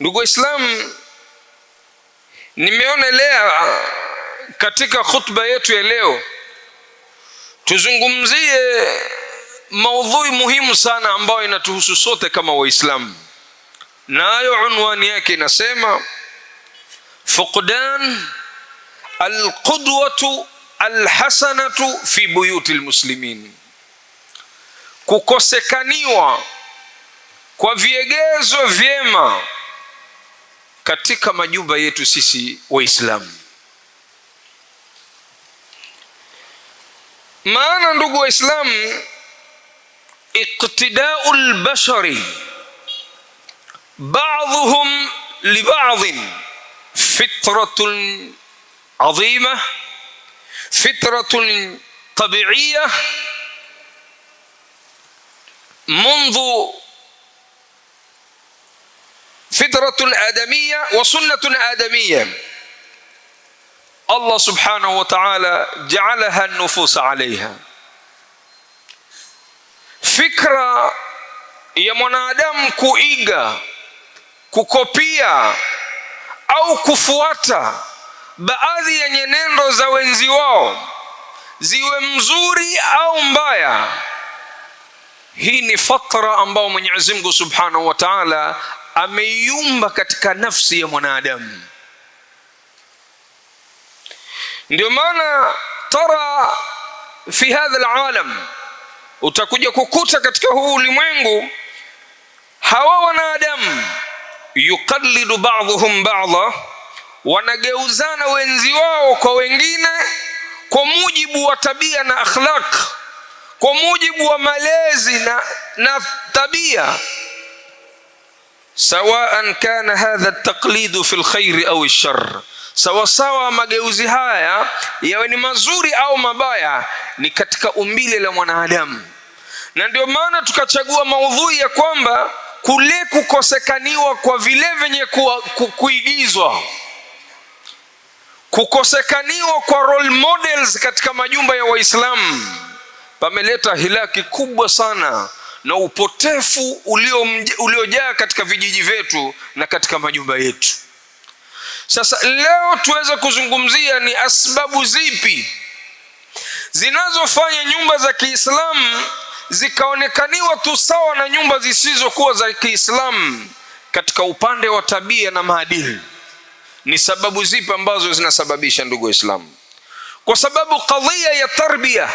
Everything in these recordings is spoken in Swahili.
Ndugu Waislamu, nimeonelea katika khutba yetu ya leo tuzungumzie maudhui muhimu sana ambayo inatuhusu sote kama Waislamu, nayo unwani yake inasema fuqdan alqudwatu alhasanatu fi buyuti almuslimin, kukosekaniwa kwa viegezo vyema katika majumba yetu sisi Waislamu. Maana ndugu Waislamu, iqtidau albashari ba'dhuhum li ba'dhin fitratun adhima, fitratun tabi'iyya منذ فطرة آدمية وسنة آدمية الله سبحانه وتعالى جعلها النفوس عليها. Fikra ya mwanadamu kuiga, kukopia au kufuata baadhi ya nyenendo za wenzi wao, ziwe mzuri au mbaya, hii ni fatra ambao Mwenyezi Mungu Subhanahu wa Ta'ala ameiumba katika nafsi ya mwanadamu. Ndio maana tara fi hadha alalam, utakuja kukuta katika huu ulimwengu hawa wanadamu yuqallidu ba'dhum ba'dha, wanageuzana wenzi wao kwa wengine kwa mujibu wa tabia na akhlaq, kwa mujibu wa malezi na tabia, sawaan kana hadha at-taqlidu fi al-khair au ash-sharr, sawa mageuzi haya yawe ni mazuri au mabaya, ni katika umbile la mwanadamu. Na ndio maana tukachagua maudhui ya kwamba kule kukosekaniwa kwa vile venye kuigizwa, kukosekaniwa kwa role models katika majumba ya Waislamu pameleta hilaki kubwa sana na upotefu uliojaa katika vijiji vyetu na katika majumba yetu. Sasa leo tuweze kuzungumzia ni asbabu zipi zinazofanya nyumba za Kiislamu zikaonekaniwa tu sawa na nyumba zisizokuwa za Kiislamu katika upande wa tabia na maadili. Ni sababu zipi ambazo zinasababisha, ndugu Waislamu? Kwa sababu kadhia ya tarbia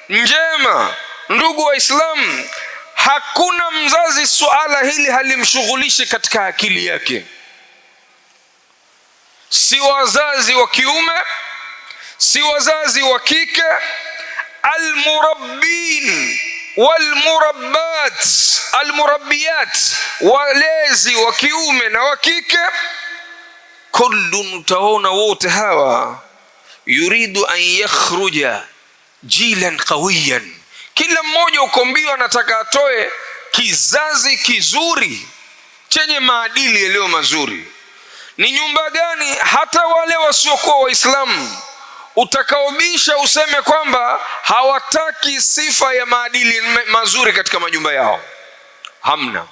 njema, ndugu Waislamu, hakuna mzazi suala hili halimshughulishi katika akili yake, si wazazi wa kiume, si wazazi wa kike, almurabbin walmurabbat, almurabbiyat, walezi wa kiume na wa kike, kullun, utaona wote hawa yuridu an yakhruja jilan qawiyan, kila mmoja ukombiwa anataka atoe kizazi kizuri chenye maadili yaliyo mazuri. Ni nyumba gani hata wale wasiokuwa Waislamu utakaobisha useme kwamba hawataki sifa ya maadili mazuri katika majumba yao? Hamna.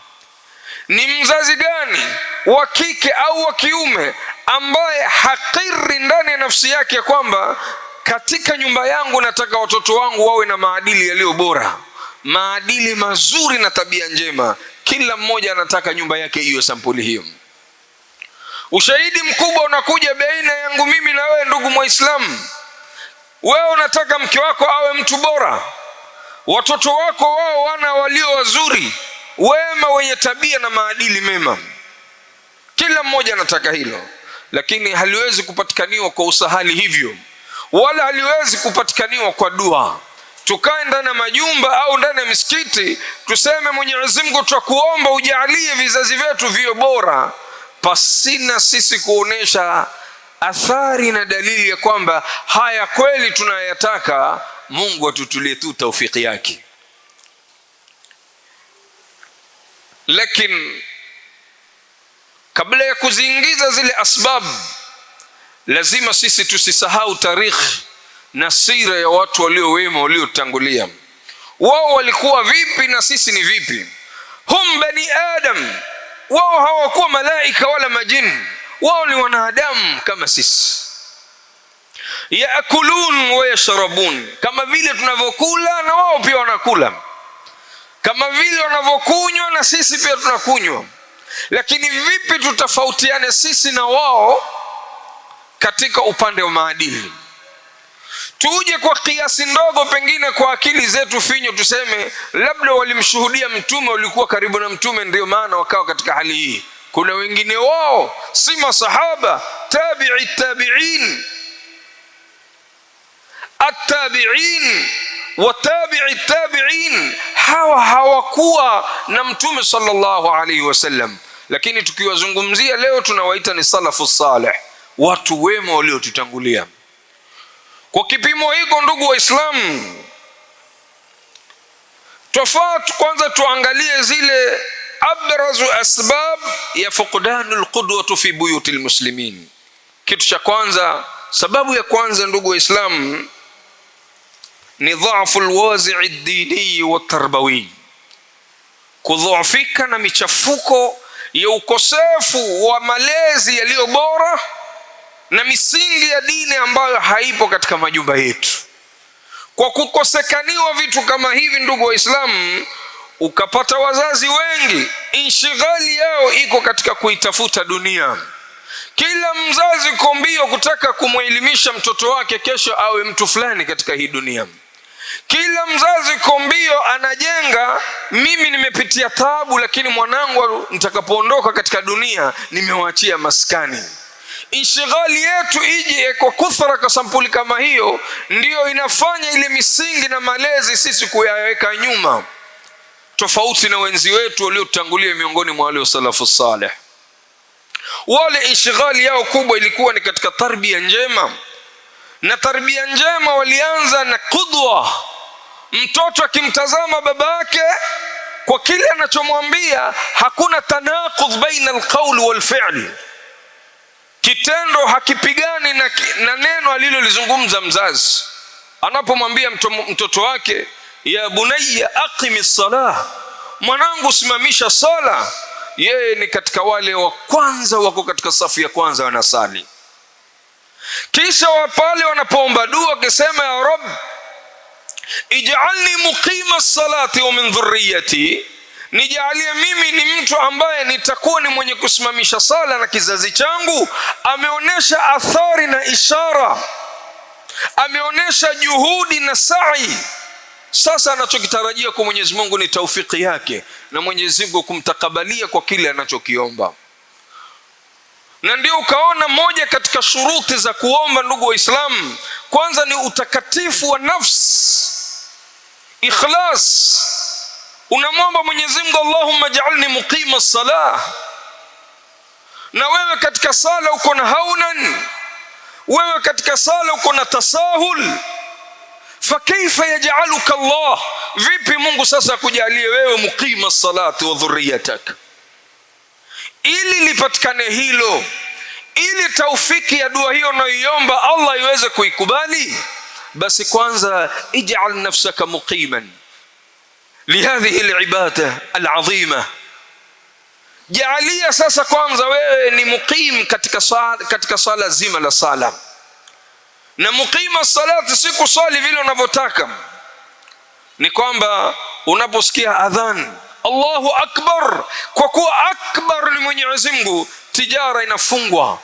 Ni mzazi gani wa kike au wa kiume ambaye hakiri ndani ya nafsi yake kwamba katika nyumba yangu nataka watoto wangu wawe na maadili yaliyo bora, maadili mazuri na tabia njema? Kila mmoja anataka nyumba yake hiyo sampuli hiyo. Ushahidi mkubwa unakuja baina yangu mimi na wewe, ndugu Muislamu. Wewe unataka mke wako awe mtu bora, watoto wako wao wana walio wazuri, wema, wenye tabia na maadili mema. Kila mmoja anataka hilo, lakini haliwezi kupatikaniwa kwa usahali hivyo, wala haliwezi kupatikaniwa kwa dua. Tukae ndani ya majumba au ndani ya misikiti tuseme, Mwenyezi Mungu tutakuomba ujalie vizazi vyetu viwe bora, pasina sisi kuonesha athari na dalili ya kwamba haya kweli tunayataka. Mungu atutulie tu taufiki yake. Lakini kabla ya kuziingiza zile asbabu, lazima sisi tusisahau tarikhi na sira ya watu walio wema waliotangulia. Wao walikuwa vipi na sisi ni vipi? Hum bani Adam wao hawakuwa malaika wala majini, wao ni wanadamu kama sisi. Yaakulun wa yashrabun, kama vile tunavyokula na wao pia wanakula, kama vile wanavyokunywa na sisi pia tunakunywa. Lakini vipi tutafautiane sisi na wao katika upande wa maadili? Tuje kwa kiasi ndogo, pengine kwa akili zetu finyo, tuseme labda walimshuhudia mtume, walikuwa karibu na mtume, ndio maana wakawa katika hali hii. Kuna wengine wao si masahaba, tabi'i tabi'in, at-tabi'in wa tabi'i tabi'in, hawakuwa na mtume sallallahu alaihi wasallam. Lakini tukiwazungumzia leo tunawaita ni salafu salih, watu wema waliotutangulia. Kwa kipimo hiko, ndugu Waislamu, tofauti kwanza tuangalie zile abrazu asbab ya fuqdanul qudwatu fi buyutil muslimin. Kitu cha kwanza, sababu ya kwanza ndugu Waislamu, ni dhaafu alwazi' ad-dini wa tarbawi, kudhoofika na michafuko ya ukosefu wa malezi yaliyo bora na misingi ya dini ambayo haipo katika majumba yetu. Kwa kukosekaniwa vitu kama hivi, ndugu Waislamu, ukapata wazazi wengi inshighali yao iko katika kuitafuta dunia. Kila mzazi kombio kutaka kumwelimisha mtoto wake kesho awe mtu fulani katika hii dunia. Kila mzazi kombio anajenga, mimi nimepitia taabu, lakini mwanangu nitakapoondoka katika dunia nimewaachia maskani. Inshighali yetu ije kwa kuthara kwa sampuli kama hiyo, ndiyo inafanya ile misingi na malezi sisi kuyaweka nyuma, tofauti na wenzi wetu waliotangulia miongoni mwa wale salafu salih. Wale inshighali yao kubwa ilikuwa ni katika tarbia njema, na tarbia njema walianza na qudwa. Mtoto akimtazama baba yake kwa kile anachomwambia, hakuna tanaqudh baina alqawl walfi'l, kitendo hakipigani na neno alilolizungumza mzazi. Anapomwambia mtoto wake, ya bunayya aqimis salah, mwanangu simamisha sala, yeye ni katika wale wa kwanza, wako katika safu ya kwanza wanasali. Kisha wapale wanapoomba dua akisema, ya Rabb ij'alni muqima as-salati wa min dhurriyyati, nijalie mimi ni mtu ambaye nitakuwa ni mwenye kusimamisha sala na kizazi changu. Ameonesha athari na ishara, ameonesha juhudi na sa'i. Sasa anachokitarajia kwa Mwenyezi Mungu ni taufiki yake na Mwenyezi Mungu kumtakabalia kwa kile anachokiomba. Na ndio ukaona moja katika shuruti za kuomba, ndugu Waislamu, kwanza ni utakatifu wa nafsi, ikhlas. Unamwomba Mwenyezi Mungu, Allahumma ja'alni muqima as-salah, na wewe katika sala uko na haunan, wewe katika sala uko na tasahul. Fakaifa yaj'aluka Allah, vipi Mungu sasa kujalie wewe muqima as-salati wa dhurriyatak? Ili lipatikane hilo, ili taufiki ya dua hiyo unayoiomba Allah iweze kuikubali, basi kwanza ij'al nafsaka muqiman lihadhihi al-ibada al-azima. Jaalia sasa kwanza wewe ni muqim katika swala zima la sala. Na muqima salati si kusali vile unavyotaka, ni kwamba unaposikia adhan Allahu akbar, kwa kuwa akbar ni Mwenyezi Mungu, tijara inafungwa,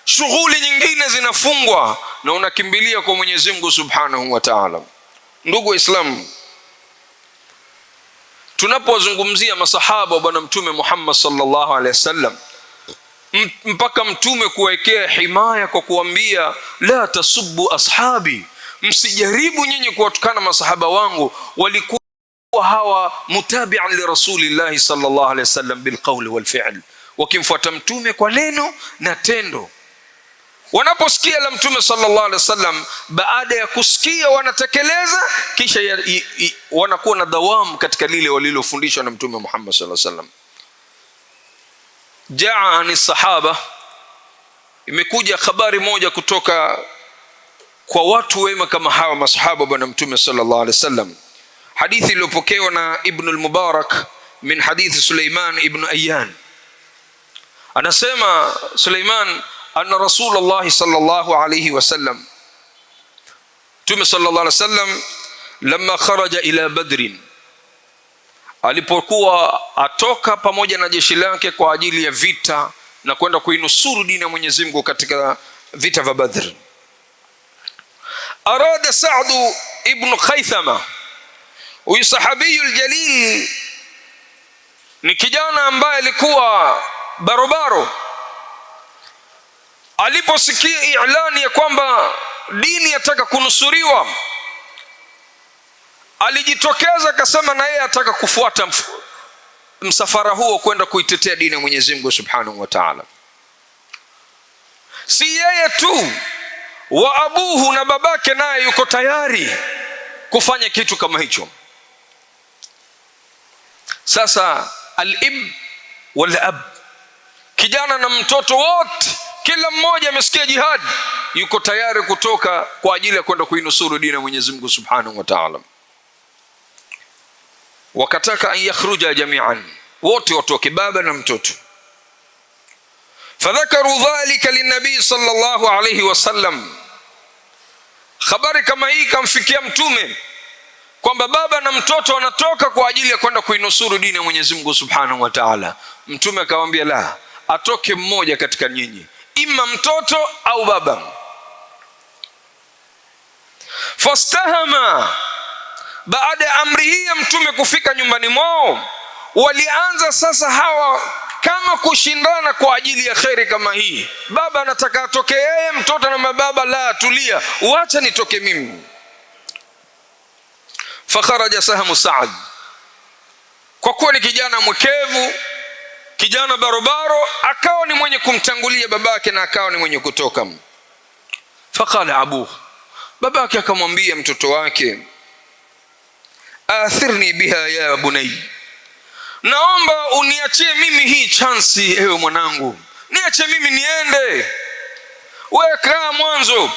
shughuli nyingine zinafungwa, na unakimbilia kwa Mwenyezi Mungu subhanahu wa ta'ala. Ndugu Waislamu, tunapozungumzia masahaba wa bwana mtume Muhammad sallallahu alaihi wasallam, mpaka mtume kuwekea himaya kwa kuambia, la tasubbu ashabi, msijaribu nyinyi kuwatukana masahaba wangu. Walikuwa hawa mutabi'an li rasulillahi sallallahu alaihi wasallam bil qawli wal fi'l, wakimfuata mtume kwa neno na tendo. Wanaposikia la mtume sallallahu alaihi wasallam, baada ya kusikia wanatekeleza, kisha wanakuwa na dawamu katika lile walilofundishwa na mtume Muhammad sallallahu alaihi wasallam. Jaa ni sahaba, imekuja habari moja kutoka kwa watu wema kama hawa masahaba bwana mtume sallallahu alaihi wasallam. Hadithi iliyopokewa na Ibn al-Mubarak min hadithi Suleiman ibn Ayyan Anasema Suleiman anna Rasulullah sallallahu alayhi wasallam, Mtume sallallahu alayhi wasallam lamma kharaja ila Badrin, alipokuwa atoka pamoja na jeshi lake kwa ajili ya vita na kwenda kuinusuru dini ya Mwenyezi Mungu katika vita vya Badr, arada Sa'd ibn Khaythama, huyu sahabiyul jalil ni kijana ambaye alikuwa barobaro, aliposikia i'lani ya kwamba dini yataka kunusuriwa, alijitokeza akasema na yeye ataka kufuata msafara huo kwenda kuitetea dini ya Mwenyezi Mungu Subhanahu wa Ta'ala. Si yeye tu, wa abuhu, na babake naye yuko tayari kufanya kitu kama hicho. Sasa al-ib wal ab, kijana na mtoto wote, kila mmoja amesikia jihad, yuko tayari kutoka kwa ajili ya kwenda kuinusuru dini ya Mwenyezi Mungu Subhanahu wa Ta'ala. Wakataka an yakhruja jami'an, wote watoke, baba na mtoto. Fadhakaru dhalika linnabi sallallahu alayhi wasallam, habari kama hii kamfikia Mtume kwamba baba na mtoto wanatoka kwa ajili ya kwenda kuinusuru dini ya Mwenyezi Mungu Subhanahu wa Ta'ala. Mtume akamwambia, la, atoke mmoja katika nyinyi, ima mtoto au baba. Fastahama, baada ya amri hii ya Mtume kufika nyumbani mwao, walianza sasa hawa kama kushindana kwa ajili ya khairi kama hii. Baba anataka atoke yeye, mtoto na baba, la, tulia, uacha nitoke mimi. Fakharaja Sahmu Sa'd, kwa kuwa ni kijana mwekevu, kijana barobaro, akawa ni mwenye kumtangulia babake na akawa ni mwenye kutoka. Faqala abuhu, babake akamwambia mtoto wake, athirni biha ya bunay, naomba uniachie mimi hii chansi, ewe mwanangu, niache mimi niende, wewe kaa mwanzo.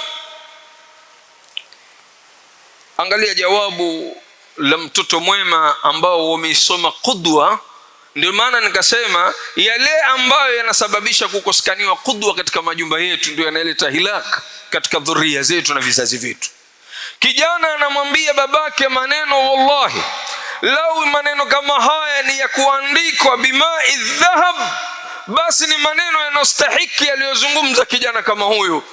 Angalia jawabu la mtoto mwema ambao wameisoma qudwa. Ndio maana nikasema yale ambayo yanasababisha kukosekaniwa qudwa katika majumba yetu ndio yanaleta hilak katika dhuria zetu na vizazi vyetu. Kijana anamwambia babake maneno, wallahi lau maneno kama haya ni ya kuandikwa bima'i dhahab, basi ni maneno yanostahiki aliyozungumza kijana kama huyu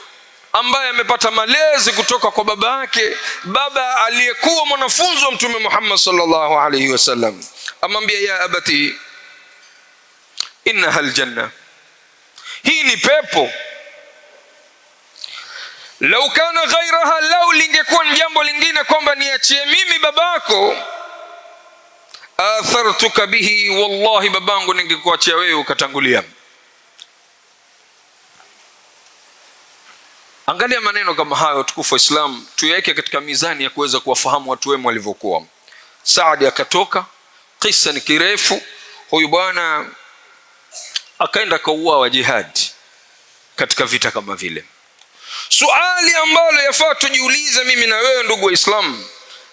ambaye amepata malezi kutoka kwa baba yake, baba aliyekuwa mwanafunzi wa Mtume Muhammad sallallahu alayhi wasallam. Amwambia, ya abati innaha aljanna, hii ni pepo. Lau kana ghairaha, lau lingekuwa ni jambo lingine kwamba niachie mimi babako, athartuka bihi, wallahi babangu ningekuachia wewe ukatangulia. Angalia maneno kama hayo tukufu wa Islam, tuweke katika mizani ya kuweza kuwafahamu watu wema walivyokuwa. Saadi akatoka, kisa ni kirefu. Huyu bwana akaenda kauawa jihad katika vita kama vile. Swali ambalo yafaa tujiulize mimi na wewe ndugu wa Islam,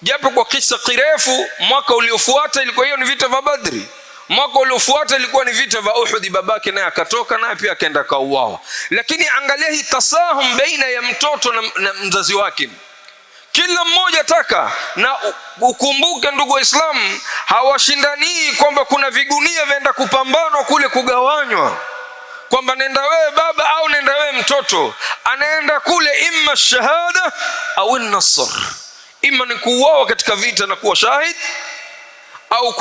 japo kwa kisa kirefu, mwaka uliofuata ilikuwa hiyo ni vita vya Badri, mwaka uliofuata ilikuwa ni vita vya Uhud, babake naye akatoka naye pia akaenda kauawa. Lakini angalia hii tasahum baina ya mtoto na mzazi wake, kila mmoja taka. Na ukumbuke ndugu wa Islam, hawashindanii kwamba kuna vigunia venda kupambanwa kule kugawanywa, kwamba nenda wewe baba au nenda wewe mtoto. Anaenda kule imma shahada au an-nasr, imma ni kuuawa katika vita na kuwa shahid, au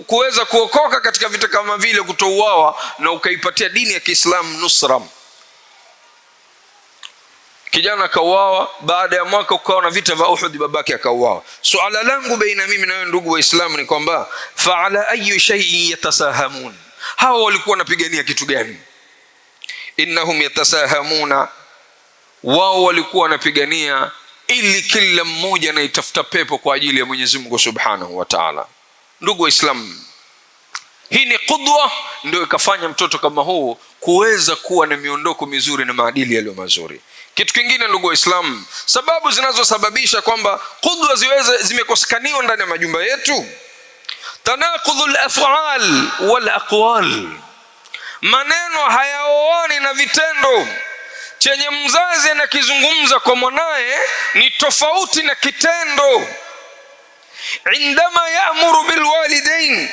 kuweza kuokoka katika vita kama vile kutouawa na ukaipatia dini ya Kiislamu nusra. Kijana akauawa, baada ya mwaka ukawa na vita vya Uhud, babake akauawa. Suala langu baina mimi na wewe ndugu wa Islamu ni kwamba fa'ala ayu shay'in yatasahamun, hawa walikuwa wanapigania kitu gani? Innahum yatasahamuna, wao walikuwa wanapigania ili kila mmoja anaitafuta pepo kwa ajili ya Mwenyezi Mungu Subhanahu wa Ta'ala. Ndugu wa Islam, hii ni qudwa, ndio ikafanya mtoto kama huu kuweza kuwa na miondoko mizuri na maadili yaliyo mazuri. Kitu kingine ndugu wa Islam, sababu zinazosababisha kwamba qudwa zimekosekaniwa ndani ya majumba yetu, tanaqudhul af'al wal aqwal, maneno hayaoani na vitendo. Chenye mzazi anakizungumza kwa mwanae ni tofauti na kitendo. Indama ya'muru bilwalidain,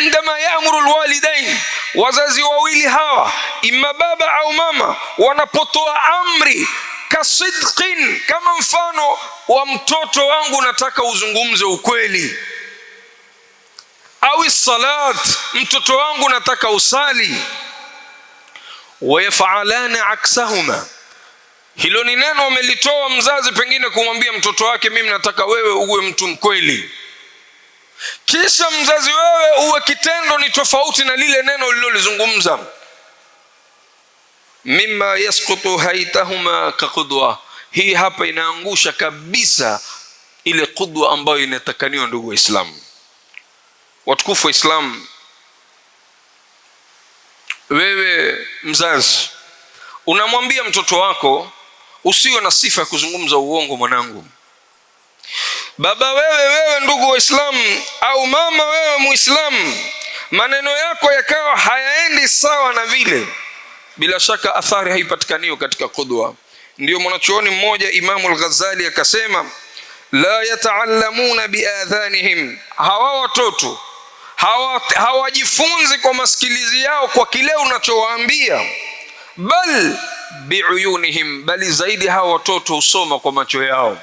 indama ya'muru alwalidain, wazazi wawili hawa imma baba au mama wanapotoa amri, kasidqin, kama mfano wa mtoto wangu nataka uzungumze ukweli, au salat, mtoto wangu nataka usali, wayafalana aksahuma. Hilo ni neno umelitoa mzazi pengine kumwambia mtoto wake, mimi nataka wewe uwe mtu mkweli, kisha mzazi wewe uwe kitendo ni tofauti na lile neno ulilolizungumza. Mimma yasqutu haitahuma kaqudwa, hii hapa inaangusha kabisa ile qudwa ambayo inatakaniwa. Ndugu wa Islam, watukufu wa Islam, wewe mzazi unamwambia mtoto wako usiwe na sifa ya kuzungumza uongo. Mwanangu, baba wewe ndugu wa Islam, au mama wewe Muislamu, maneno yako yakawa hayaendi sawa na vile, bila shaka athari haipatikaniyo katika qudwa. Ndio mwanachuoni mmoja Imamu al-Ghazali akasema, la yataallamuna biadhanihim, hawa watoto hawajifunzi kwa masikilizi yao kwa kile unachowaambia, bal biuyunihim, bali zaidi hawa watoto husoma kwa macho yao.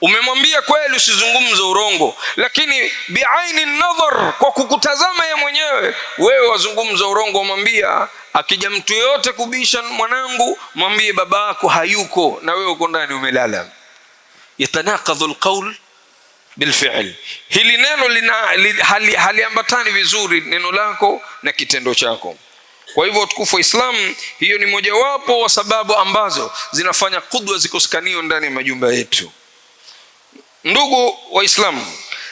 Umemwambia kweli usizungumze urongo, lakini biaini nadhar, kwa kukutazama ya mwenyewe wewe wazungumza urongo. Mwambia, akija mtu yote kubisha mwanangu, mwambie babako hayuko na wewe uko ndani umelala. Yatanaqadhu alqawl bilfi'l, hili neno haliambatani vizuri neno lako na kitendo chako. Kwa hivyo tukufu wa Islam, hiyo ni mojawapo wa sababu ambazo zinafanya qudwa zikosekaniyo ndani ya majumba yetu. Ndugu wa Islam,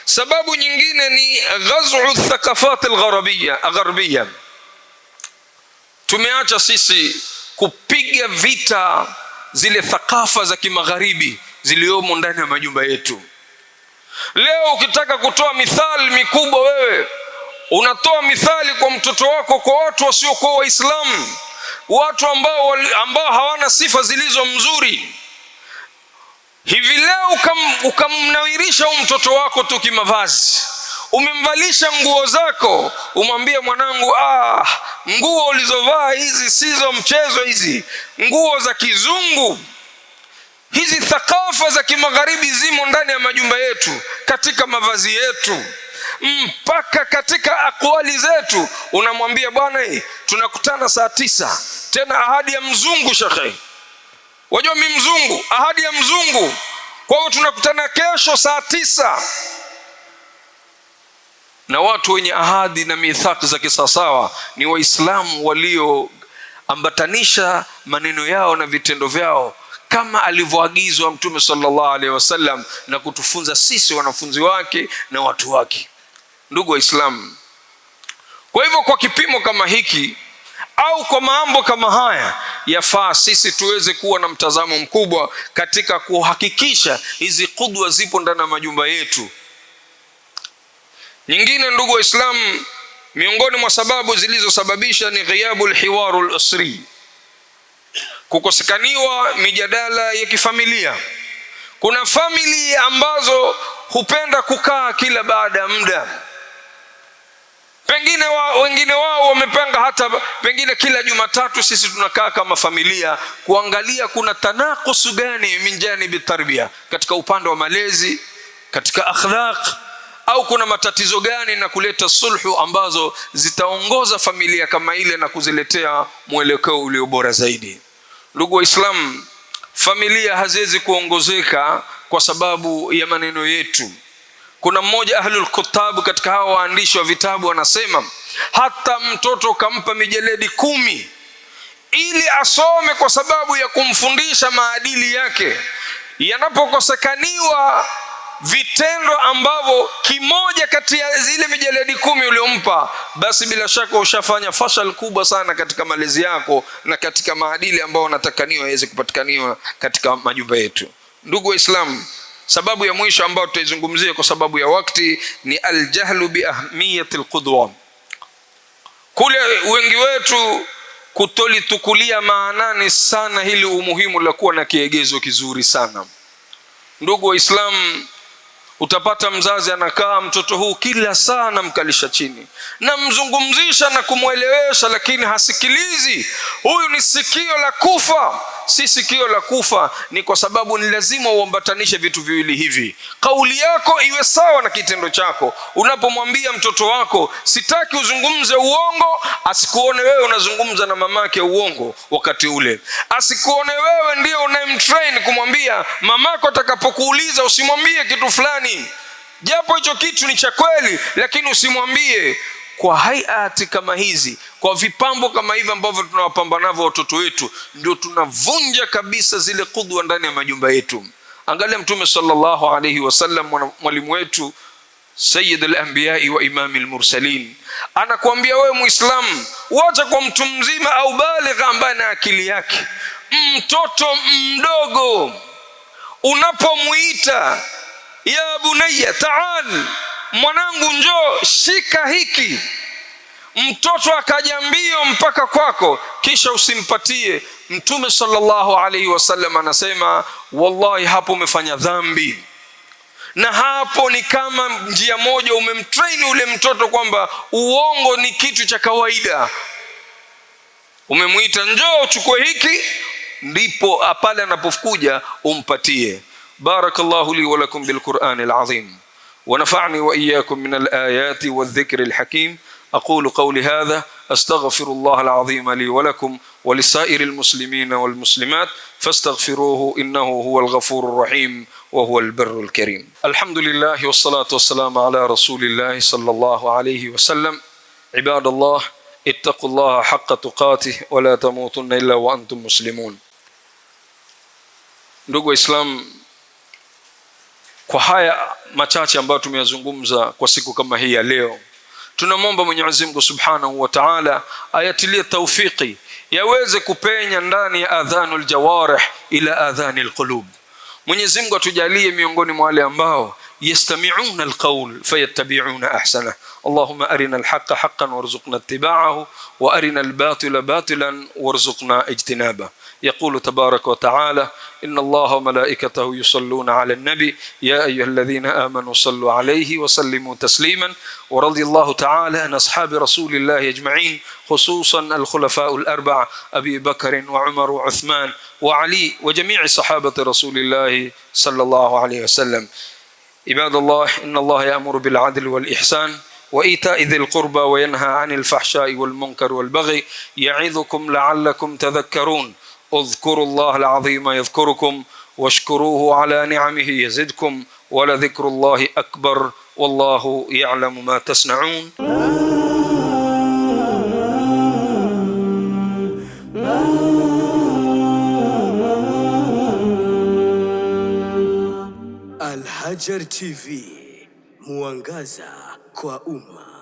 sababu nyingine ni ghaz'u thaqafat algharbiyya. Tumeacha sisi kupiga vita zile thakafa za kimagharibi ziliomo ndani ya majumba yetu. Leo ukitaka kutoa mithali mikubwa, wewe unatoa mithali kwa mtoto wako kwa watu wasiokuwa Waislamu, watu ambao hawana sifa zilizo mzuri. Hivi leo ukamnawirisha mtoto wako tu kimavazi, umemvalisha nguo zako, umwambie mwanangu, nguo ulizovaa hizi sizo mchezo, hizi nguo za kizungu. Hizi thakafa za kimagharibi zimo ndani ya majumba yetu, katika mavazi yetu, mpaka katika akwali zetu. Unamwambia, bwana tunakutana saa 9, tena ahadi ya mzungu. Shekhe, wajua mimi mzungu, ahadi ya mzungu, kwa hiyo tunakutana kesho saa 9. Na watu wenye ahadi na mithaq za kisawasawa ni Waislamu walioambatanisha maneno yao na vitendo vyao kama alivyoagizwa Mtume sallallahu alaihi wasallam na kutufunza sisi wanafunzi wake na watu wake. Ndugu wa Islam, kwa hivyo kwa kipimo kama hiki au kwa mambo kama haya, yafaa sisi tuweze kuwa na mtazamo mkubwa katika kuhakikisha hizi qudwa zipo ndani ya majumba yetu. Nyingine ndugu wa Islam, miongoni mwa sababu zilizosababisha ni ghiyabul hiwarul usri, kukosekaniwa mijadala ya kifamilia. Kuna famili ambazo hupenda kukaa kila baada ya muda, pengine wengine wao wamepanga hata pengine kila Jumatatu sisi tunakaa kama familia kuangalia kuna tanakusu gani min janibi tarbia, katika upande wa malezi, katika akhlaq, au kuna matatizo gani, na kuleta sulhu ambazo zitaongoza familia kama ile na kuziletea mwelekeo ulio bora zaidi. Ndugu wa Islam, familia haziwezi kuongozeka kwa sababu ya maneno yetu. Kuna mmoja ahlul kutab katika hawa waandishi wa vitabu anasema, hata mtoto kampa mijeledi 10 ili asome kwa sababu ya kumfundisha maadili yake, yanapokosekaniwa vitendo ambavyo kimoja kati ya zile mijeledi 10 uliompa, basi bila shaka ushafanya fashal kubwa sana katika malezi yako na katika maadili ambayo unatakaniwa yaweze kupatikaniwa katika majumba yetu. Ndugu wa Islam, sababu ya mwisho ambayo tutaizungumzia kwa sababu ya wakati ni aljahlu bi ahmiyati alqudwa, Kule wengi wetu kutolitukulia maanani sana hili umuhimu la kuwa na kiegezo kizuri sana. Ndugu Waislamu, utapata mzazi anakaa mtoto huu kila saa namkalisha chini, namzungumzisha na kumwelewesha, lakini hasikilizi. Huyu ni sikio la kufa. Si sikio la kufa, ni kwa sababu ni lazima uambatanishe vitu viwili hivi. Kauli yako iwe sawa na kitendo chako. Unapomwambia mtoto wako sitaki uzungumze uongo, asikuone wewe unazungumza na mamake uongo wakati ule. Asikuone wewe ndio unayemtrain kumwambia mamako atakapokuuliza usimwambie kitu fulani, japo hicho kitu ni cha kweli, lakini usimwambie. Kwa hayati kama hizi, kwa vipambo kama hivi ambavyo tunawapamba navyo watoto wetu, ndio tunavunja kabisa zile kudwa ndani ya majumba yetu. Angalia Mtume sallallahu alayhi wasallam, mwalimu wetu, sayyid al-anbiya wa imam al-mursalin, anakuambia wewe Muislamu, wacha kwa mtu mzima au baligha ambaye na akili yake, mtoto mdogo unapomuita ya bunayya ta'al, mwanangu njoo shika hiki, mtoto akaja mbio mpaka kwako, kisha usimpatie, Mtume sallallahu alayhi wasallam anasema wallahi hapo umefanya dhambi. Na hapo ni kama njia moja umemtrain ule mtoto kwamba uongo ni kitu cha kawaida. Umemuita njoo uchukue hiki, ndipo pale anapokuja umpatie. Barakallahu li wa lakum bil Qur'anil azim ونفعني وإياكم من الآيات والذكر الحكيم. أقول قولي هذا أستغفر الله العظيم لي ولكم ولسائر المسلمين والمسلمات فاستغفروه إنه هو الغفور الرحيم وهو البر الكريم. الحمد لله والصلاة والسلام على رسول الله صلى الله عليه وسلم. عباد الله اتقوا الله حق تقاته ولا تموتن إلا وأنتم مسلمون. Ndugu Islam, kwa haya machache ambayo tumeyazungumza kwa siku kama hii ya leo, tunamwomba Mwenyezi Mungu Subhanahu wa Ta'ala ayatilie tawfiki yaweze kupenya ndani ya adhanul jawarih ila adhanil qulub. Mwenyezi Mungu atujalie miongoni mwa wale ambao yastami'una alqawl fayattabi'una ahsana. Allahumma arina alhaqqa haqqan warzuqna ittiba'ahu wa arina albatila batilan warzuqna ijtinaba. يقول تبارك وتعالى إن الله وملائكته يصلون على النبي يا أيها الذين آمنوا صلوا عليه وسلموا تسليما. ورضي الله تعالى عن أصحاب رسول الله أجمعين، خصوصا الخلفاء الأربع أبي بكر وعمر وعثمان وعلي وجميع صحابة رسول الله صلى الله عليه وسلم. عباد الله، إن الله يأمر بالعدل والإحسان وإيتاء ذي القربى وينهى عن الفحشاء والمنكر والبغي يعظكم لعلكم تذكرون. اذكروا الله العظيم يذكركم واشكروه على نعمه يزدكم ولذكر الله أكبر والله يعلم ما تصنعون. Al Hajar TV, mwangaza kwa umma.